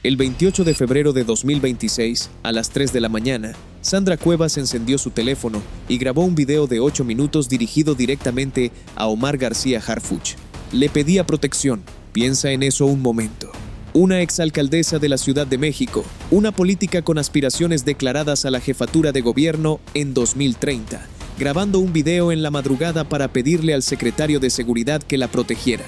El 28 de febrero de 2026, a las 3 de la mañana, Sandra Cuevas encendió su teléfono y grabó un video de 8 minutos dirigido directamente a Omar García Harfuch. Le pedía protección. Piensa en eso un momento. Una exalcaldesa de la Ciudad de México, una política con aspiraciones declaradas a la jefatura de gobierno en 2030, grabando un video en la madrugada para pedirle al secretario de Seguridad que la protegiera,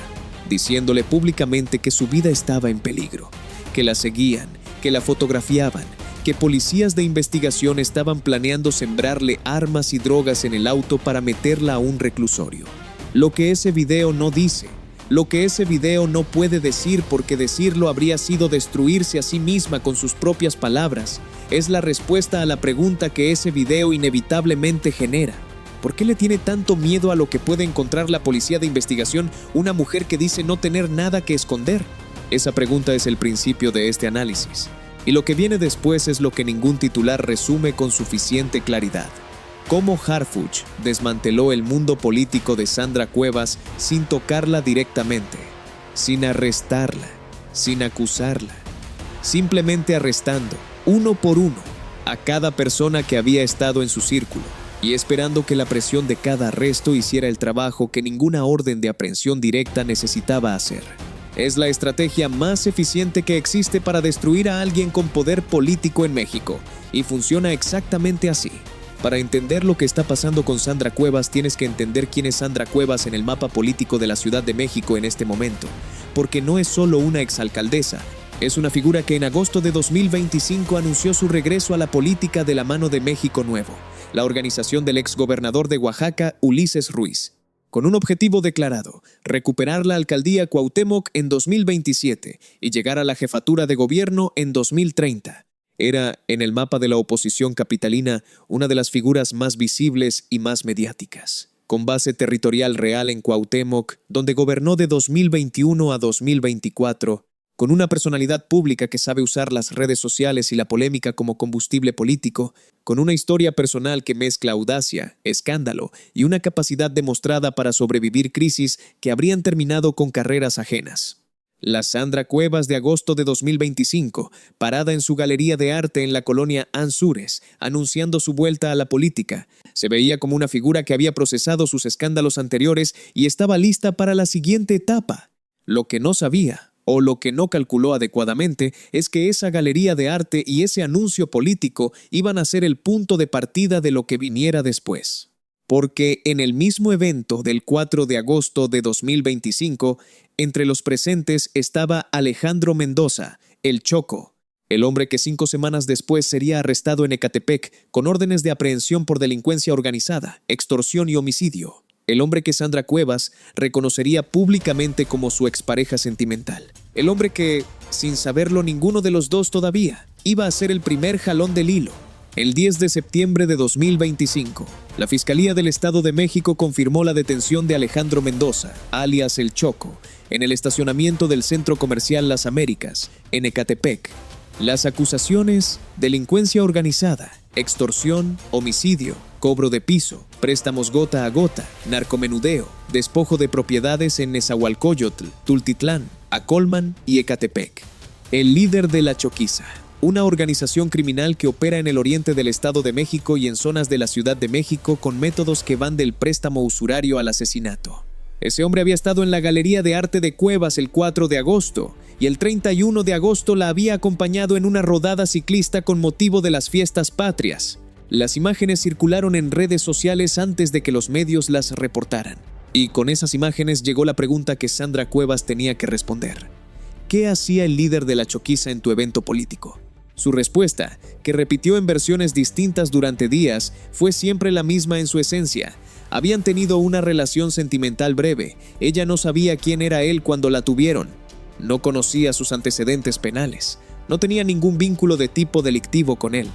diciéndole públicamente que su vida estaba en peligro, que la seguían, que la fotografiaban, que policías de investigación estaban planeando sembrarle armas y drogas en el auto para meterla a un reclusorio. Lo que ese video no dice, lo que ese video no puede decir, porque decirlo habría sido destruirse a sí misma con sus propias palabras, es la respuesta a la pregunta que ese video inevitablemente genera. ¿Por qué le tiene tanto miedo a lo que puede encontrar la policía de investigación una mujer que dice no tener nada que esconder? Esa pregunta es el principio de este análisis. Y lo que viene después es lo que ningún titular resume con suficiente claridad. Cómo Harfuch desmanteló el mundo político de Sandra Cuevas sin tocarla directamente, sin arrestarla, sin acusarla, simplemente arrestando, uno por uno, a cada persona que había estado en su círculo y esperando que la presión de cada arresto hiciera el trabajo que ninguna orden de aprehensión directa necesitaba hacer. Es la estrategia más eficiente que existe para destruir a alguien con poder político en México, y funciona exactamente así. Para entender lo que está pasando con Sandra Cuevas, tienes que entender quién es Sandra Cuevas en el mapa político de la Ciudad de México en este momento, porque no es solo una exalcaldesa, es una figura que en agosto de 2025 anunció su regreso a la política de la mano de México Nuevo, la organización del exgobernador de Oaxaca, Ulises Ruiz, con un objetivo declarado: recuperar la alcaldía Cuauhtémoc en 2027 y llegar a la jefatura de gobierno en 2030. Era, en el mapa de la oposición capitalina, una de las figuras más visibles y más mediáticas, con base territorial real en Cuauhtémoc, donde gobernó de 2021 a 2024, con una personalidad pública que sabe usar las redes sociales y la polémica como combustible político, con una historia personal que mezcla audacia, escándalo y una capacidad demostrada para sobrevivir crisis que habrían terminado con carreras ajenas. La Sandra Cuevas de agosto de 2025, parada en su galería de arte en la colonia Anzures, anunciando su vuelta a la política, se veía como una figura que había procesado sus escándalos anteriores y estaba lista para la siguiente etapa. Lo que no sabía, o lo que no calculó adecuadamente, es que esa galería de arte y ese anuncio político iban a ser el punto de partida de lo que viniera después. Porque en el mismo evento del 4 de agosto de 2025, entre los presentes estaba Alejandro Mendoza, el Choco, el hombre que 5 semanas después sería arrestado en Ecatepec con órdenes de aprehensión por delincuencia organizada, extorsión y homicidio. El hombre que Sandra Cuevas reconocería públicamente como su expareja sentimental. El hombre que, sin saberlo ninguno de los dos todavía, iba a ser el primer jalón del hilo. El 10 de septiembre de 2025, la Fiscalía del Estado de México confirmó la detención de Alejandro Mendoza, alias El Choco, en el estacionamiento del Centro Comercial Las Américas, en Ecatepec. Las acusaciones: delincuencia organizada, extorsión, homicidio, cobro de piso, préstamos gota a gota, narcomenudeo, despojo de propiedades en Nezahualcóyotl, Tultitlán, Acolman y Ecatepec. El líder de la Choquiza, una organización criminal que opera en el oriente del Estado de México y en zonas de la Ciudad de México con métodos que van del préstamo usurario al asesinato. Ese hombre había estado en la Galería de Arte de Cuevas el 4 de agosto y el 31 de agosto la había acompañado en una rodada ciclista con motivo de las fiestas patrias. Las imágenes circularon en redes sociales antes de que los medios las reportaran. Y con esas imágenes llegó la pregunta que Sandra Cuevas tenía que responder. ¿Qué hacía el líder de la Choquiza en tu evento político? Su respuesta, que repitió en versiones distintas durante días, fue siempre la misma en su esencia. Habían tenido una relación sentimental breve. Ella no sabía quién era él cuando la tuvieron. No conocía sus antecedentes penales. No tenía ningún vínculo de tipo delictivo con él.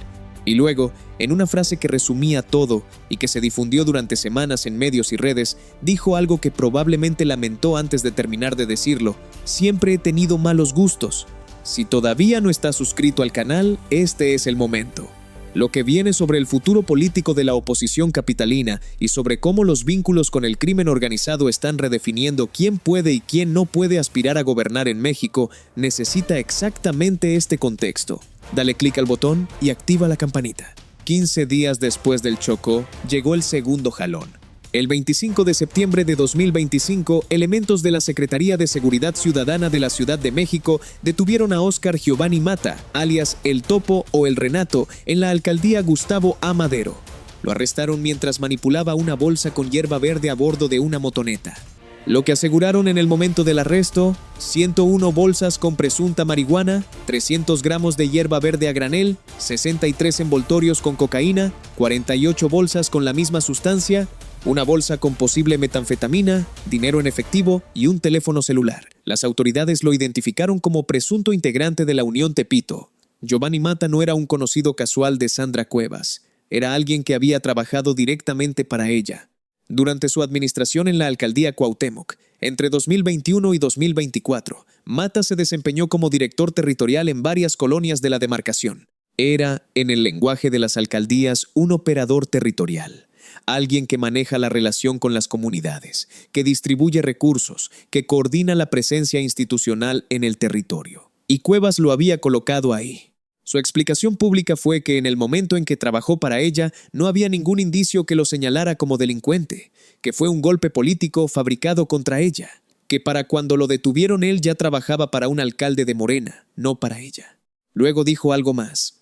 Y luego, en una frase que resumía todo y que se difundió durante semanas en medios y redes, dijo algo que probablemente lamentó antes de terminar de decirlo: siempre he tenido malos gustos. Si todavía no estás suscrito al canal, este es el momento. Lo que viene sobre el futuro político de la oposición capitalina y sobre cómo los vínculos con el crimen organizado están redefiniendo quién puede y quién no puede aspirar a gobernar en México necesita exactamente este contexto. Dale clic al botón y activa la campanita. 15 días después del Chocó, llegó el segundo jalón. El 25 de septiembre de 2025, elementos de la Secretaría de Seguridad Ciudadana de la Ciudad de México detuvieron a Óscar Giovanni Mata, alias El Topo o El Renato, en la alcaldía Gustavo A. Madero. Lo arrestaron mientras manipulaba una bolsa con hierba verde a bordo de una motoneta. Lo que aseguraron en el momento del arresto: 101 bolsas con presunta marihuana, 300 gramos de hierba verde a granel, 63 envoltorios con cocaína, 48 bolsas con la misma sustancia, una bolsa con posible metanfetamina, dinero en efectivo y un teléfono celular. Las autoridades lo identificaron como presunto integrante de la Unión Tepito. Giovanni Mata no era un conocido casual de Sandra Cuevas. Era alguien que había trabajado directamente para ella. Durante su administración en la alcaldía Cuauhtémoc, entre 2021 y 2024, Mata se desempeñó como director territorial en varias colonias de la demarcación. Era, en el lenguaje de las alcaldías, un operador territorial. Alguien que maneja la relación con las comunidades, que distribuye recursos, que coordina la presencia institucional en el territorio. Y Cuevas lo había colocado ahí. Su explicación pública fue que en el momento en que trabajó para ella no había ningún indicio que lo señalara como delincuente, que fue un golpe político fabricado contra ella, que para cuando lo detuvieron él ya trabajaba para un alcalde de Morena, no para ella. Luego dijo algo más.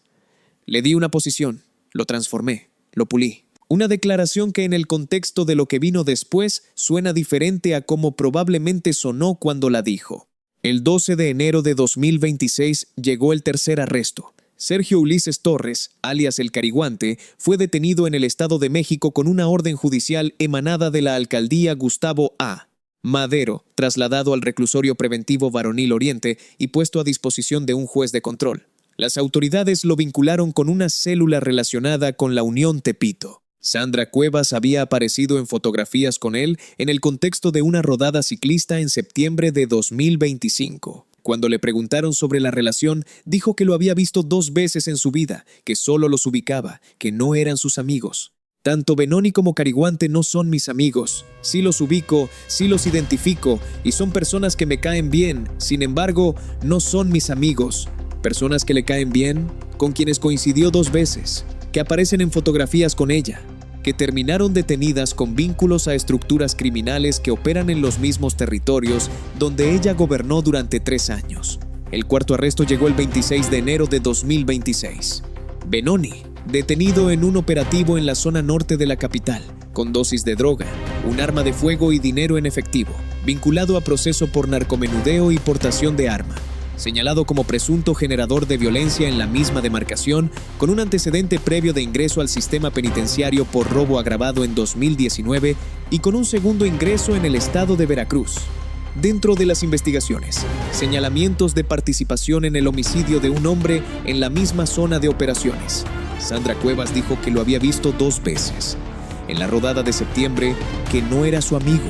Le di una posición, lo transformé, lo pulí. Una declaración que en el contexto de lo que vino después suena diferente a como probablemente sonó cuando la dijo. El 12 de enero de 2026 llegó el tercer arresto. Sergio Ulises Torres, alias El Cariguante, fue detenido en el Estado de México con una orden judicial emanada de la alcaldía Gustavo A. Madero, trasladado al reclusorio preventivo Varonil Oriente y puesto a disposición de un juez de control. Las autoridades lo vincularon con una célula relacionada con la Unión Tepito. Sandra Cuevas había aparecido en fotografías con él en el contexto de una rodada ciclista en septiembre de 2025. Cuando le preguntaron sobre la relación, dijo que lo había visto 2 veces en su vida, que solo los ubicaba, que no eran sus amigos. Tanto Benoni como Cariguante no son mis amigos. Sí los ubico, sí los identifico y son personas que me caen bien. Sin embargo, no son mis amigos. Personas que le caen bien, con quienes coincidió 2 veces, que aparecen en fotografías con ella, que terminaron detenidas con vínculos a estructuras criminales que operan en los mismos territorios donde ella gobernó durante 3 años. El cuarto arresto llegó el 26 de enero de 2026. Benoni, detenido en un operativo en la zona norte de la capital, con dosis de droga, un arma de fuego y dinero en efectivo, vinculado a proceso por narcomenudeo y portación de arma. Señalado como presunto generador de violencia en la misma demarcación, con un antecedente previo de ingreso al sistema penitenciario por robo agravado en 2019 y con un segundo ingreso en el estado de Veracruz. Dentro de las investigaciones, señalamientos de participación en el homicidio de un hombre en la misma zona de operaciones. Sandra Cuevas dijo que lo había visto 2 veces. En la rodada de septiembre, que no era su amigo.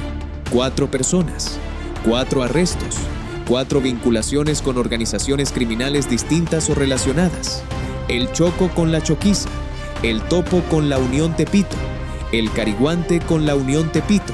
4 personas, 4 arrestos. 4 vinculaciones con organizaciones criminales distintas o relacionadas. El Choco con la Choquiza, el Topo con la Unión Tepito, el Cariguante con la Unión Tepito,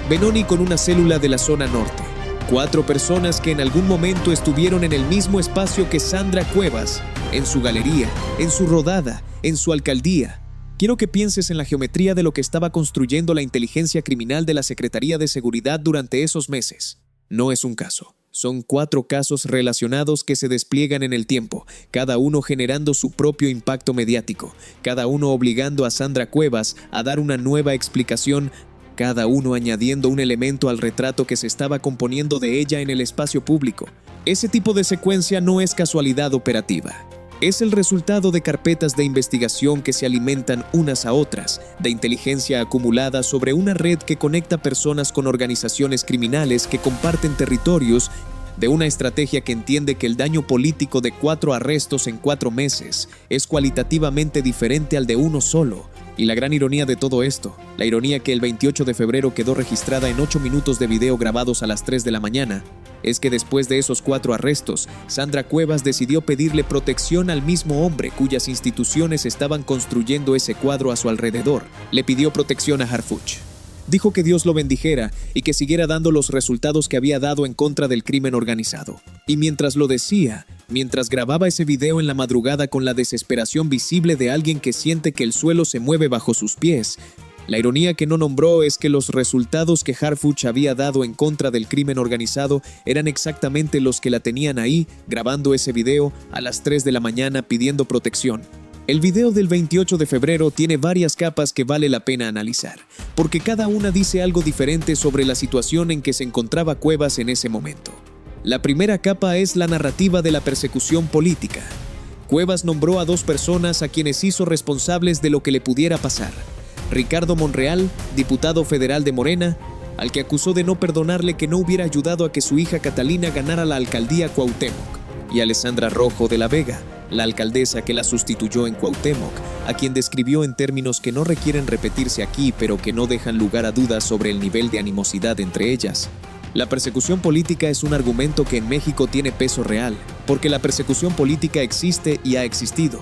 Benoni con una célula de la zona norte. 4 personas que en algún momento estuvieron en el mismo espacio que Sandra Cuevas, en su galería, en su rodada, en su alcaldía. Quiero que pienses en la geometría de lo que estaba construyendo la inteligencia criminal de la Secretaría de Seguridad durante esos meses. No es un caso. Son 4 casos relacionados que se despliegan en el tiempo, cada uno generando su propio impacto mediático, cada uno obligando a Sandra Cuevas a dar una nueva explicación, cada uno añadiendo un elemento al retrato que se estaba componiendo de ella en el espacio público. Ese tipo de secuencia no es casualidad operativa. Es el resultado de carpetas de investigación que se alimentan unas a otras, de inteligencia acumulada sobre una red que conecta personas con organizaciones criminales que comparten territorios, de una estrategia que entiende que el daño político de 4 arrestos en 4 meses es cualitativamente diferente al de uno solo. Y la gran ironía de todo esto, la ironía que el 28 de febrero quedó registrada en 8 minutos de video grabados a las 3 de la mañana, es que después de esos 4 arrestos, Sandra Cuevas decidió pedirle protección al mismo hombre cuyas instituciones estaban construyendo ese cuadro a su alrededor. Le pidió protección a Harfuch. Dijo que Dios lo bendijera y que siguiera dando los resultados que había dado en contra del crimen organizado. Y mientras lo decía, mientras grababa ese video en la madrugada con la desesperación visible de alguien que siente que el suelo se mueve bajo sus pies, la ironía que no nombró es que los resultados que Harfuch había dado en contra del crimen organizado eran exactamente los que la tenían ahí, grabando ese video a las 3 de la mañana pidiendo protección. El video del 28 de febrero tiene varias capas que vale la pena analizar, porque cada una dice algo diferente sobre la situación en que se encontraba Cuevas en ese momento. La primera capa es la narrativa de la persecución política. Cuevas nombró a 2 personas a quienes hizo responsables de lo que le pudiera pasar. Ricardo Monreal, diputado federal de Morena, al que acusó de no perdonarle que no hubiera ayudado a que su hija Catalina ganara la alcaldía Cuauhtémoc, y Alessandra Rojo de la Vega, la alcaldesa que la sustituyó en Cuauhtémoc, a quien describió en términos que no requieren repetirse aquí, pero que no dejan lugar a dudas sobre el nivel de animosidad entre ellas. La persecución política es un argumento que en México tiene peso real, porque la persecución política existe y ha existido.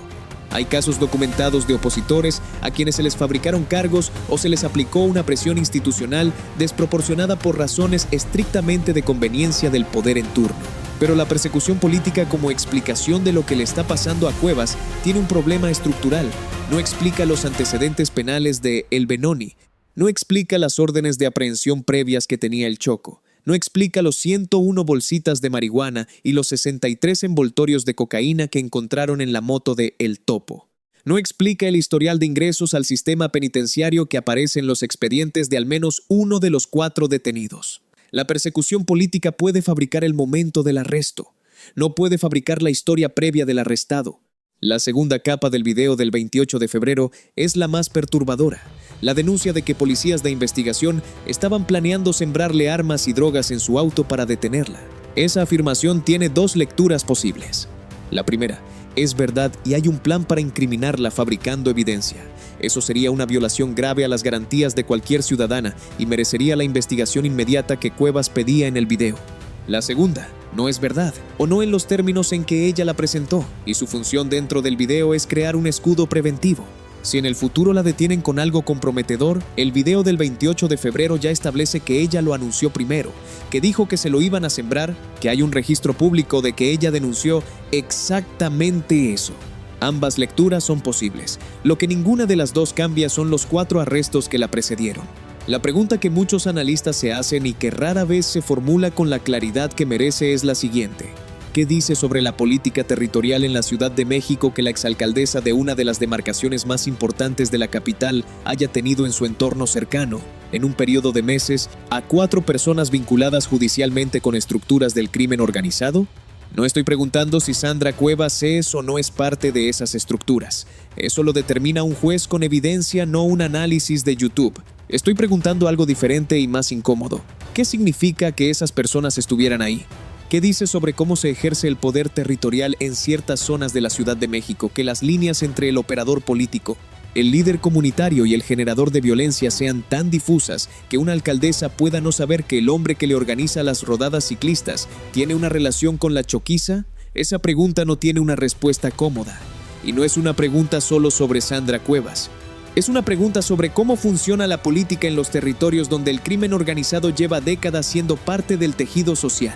Hay casos documentados de opositores a quienes se les fabricaron cargos o se les aplicó una presión institucional desproporcionada por razones estrictamente de conveniencia del poder en turno. Pero la persecución política como explicación de lo que le está pasando a Cuevas tiene un problema estructural. No explica los antecedentes penales de El Benoni, no explica las órdenes de aprehensión previas que tenía el Choco, no explica los 101 bolsitas de marihuana y los 63 envoltorios de cocaína que encontraron en la moto de El Topo. No explica el historial de ingresos al sistema penitenciario que aparece en los expedientes de al menos uno de los 4 detenidos. La persecución política puede fabricar el momento del arresto. No puede fabricar la historia previa del arrestado. La segunda capa del video del 28 de febrero es la más perturbadora. La denuncia de que policías de investigación estaban planeando sembrarle armas y drogas en su auto para detenerla. Esa afirmación tiene 2 lecturas posibles. La primera, es verdad y hay un plan para incriminarla fabricando evidencia. Eso sería una violación grave a las garantías de cualquier ciudadana y merecería la investigación inmediata que Cuevas pedía en el video. La segunda, no es verdad, o no en los términos en que ella la presentó, y su función dentro del video es crear un escudo preventivo. Si en el futuro la detienen con algo comprometedor, el video del 28 de febrero ya establece que ella lo anunció primero, que dijo que se lo iban a sembrar, que hay un registro público de que ella denunció exactamente eso. Ambas lecturas son posibles. Lo que ninguna de las 2 cambia son los 4 arrestos que la precedieron. La pregunta que muchos analistas se hacen y que rara vez se formula con la claridad que merece es la siguiente. ¿Qué dice sobre la política territorial en la Ciudad de México que la exalcaldesa de una de las demarcaciones más importantes de la capital haya tenido en su entorno cercano, en un periodo de meses, a 4 personas vinculadas judicialmente con estructuras del crimen organizado? No estoy preguntando si Sandra Cuevas es o no es parte de esas estructuras. Eso lo determina un juez con evidencia, no un análisis de YouTube. Estoy preguntando algo diferente y más incómodo. ¿Qué significa que esas personas estuvieran ahí? ¿Qué dice sobre cómo se ejerce el poder territorial en ciertas zonas de la Ciudad de México que las líneas entre el operador político, el líder comunitario y el generador de violencia sean tan difusas que una alcaldesa pueda no saber que el hombre que le organiza las rodadas ciclistas tiene una relación con la choquiza? Esa pregunta no tiene una respuesta cómoda. Y no es una pregunta solo sobre Sandra Cuevas. Es una pregunta sobre cómo funciona la política en los territorios donde el crimen organizado lleva décadas siendo parte del tejido social.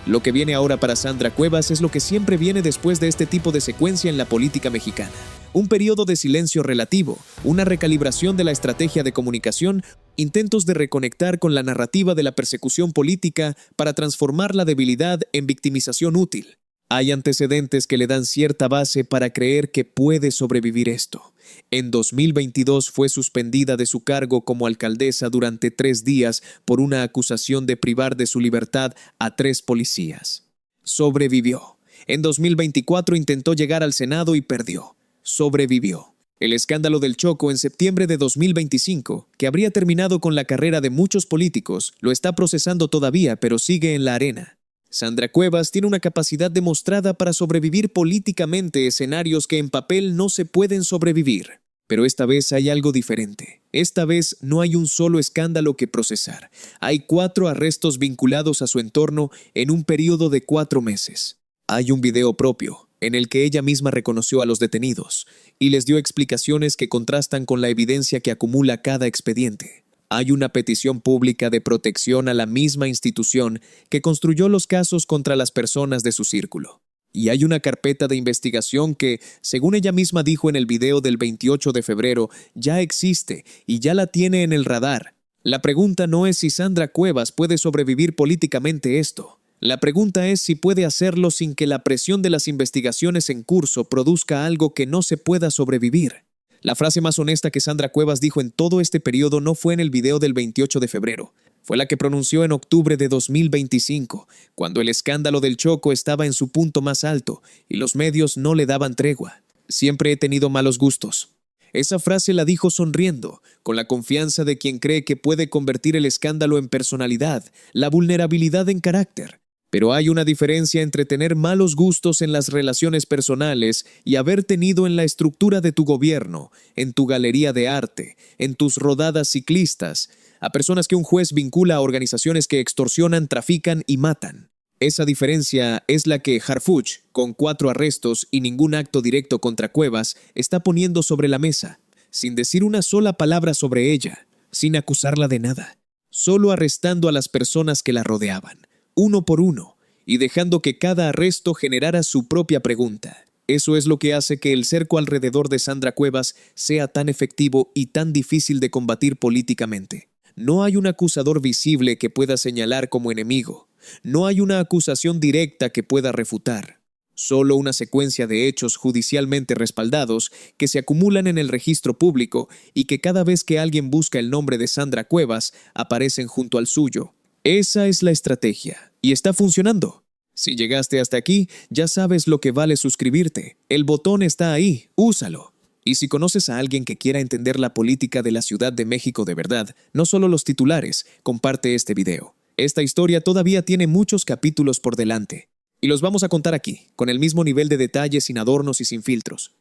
Lo que viene ahora para Sandra Cuevas es lo que siempre viene después de este tipo de secuencia en la política mexicana. Un periodo de silencio relativo, una recalibración de la estrategia de comunicación, intentos de reconectar con la narrativa de la persecución política para transformar la debilidad en victimización útil. Hay antecedentes que le dan cierta base para creer que puede sobrevivir esto. En 2022 fue suspendida de su cargo como alcaldesa durante 3 días por una acusación de privar de su libertad a 3 policías. Sobrevivió. En 2024 intentó llegar al Senado y perdió. Sobrevivió. El escándalo del Choco en septiembre de 2025, que habría terminado con la carrera de muchos políticos, lo está procesando todavía, pero sigue en la arena. Sandra Cuevas tiene una capacidad demostrada para sobrevivir políticamente escenarios que en papel no se pueden sobrevivir. Pero esta vez hay algo diferente. Esta vez no hay un solo escándalo que procesar. Hay 4 arrestos vinculados a su entorno en un periodo de 4 meses. Hay un video propio, en el que ella misma reconoció a los detenidos y les dio explicaciones que contrastan con la evidencia que acumula cada expediente. Hay una petición pública de protección a la misma institución que construyó los casos contra las personas de su círculo. Y hay una carpeta de investigación que, según ella misma dijo en el video del 28 de febrero, ya existe y ya la tiene en el radar. La pregunta no es si Sandra Cuevas puede sobrevivir políticamente esto. La pregunta es si puede hacerlo sin que la presión de las investigaciones en curso produzca algo que no se pueda sobrevivir. La frase más honesta que Sandra Cuevas dijo en todo este periodo no fue en el video del 28 de febrero. Fue la que pronunció en octubre de 2025, cuando el escándalo del Choco estaba en su punto más alto y los medios no le daban tregua. Siempre he tenido malos gustos. Esa frase la dijo sonriendo, con la confianza de quien cree que puede convertir el escándalo en personalidad, la vulnerabilidad en carácter. Pero hay una diferencia entre tener malos gustos en las relaciones personales y haber tenido en la estructura de tu gobierno, en tu galería de arte, en tus rodadas ciclistas, a personas que un juez vincula a organizaciones que extorsionan, trafican y matan. Esa diferencia es la que Harfuch, con 4 arrestos y ningún acto directo contra Cuevas, está poniendo sobre la mesa, sin decir una sola palabra sobre ella, sin acusarla de nada, solo arrestando a las personas que la rodeaban, uno por uno, y dejando que cada arresto generara su propia pregunta. Eso es lo que hace que el cerco alrededor de Sandra Cuevas sea tan efectivo y tan difícil de combatir políticamente. No hay un acusador visible que pueda señalar como enemigo. No hay una acusación directa que pueda refutar. Solo una secuencia de hechos judicialmente respaldados que se acumulan en el registro público y que cada vez que alguien busca el nombre de Sandra Cuevas aparecen junto al suyo. Esa es la estrategia, y está funcionando. Si llegaste hasta aquí, ya sabes lo que vale suscribirte. El botón está ahí, úsalo. Y si conoces a alguien que quiera entender la política de la Ciudad de México de verdad, no solo los titulares, comparte este video. Esta historia todavía tiene muchos capítulos por delante. Y los vamos a contar aquí, con el mismo nivel de detalle, sin adornos y sin filtros.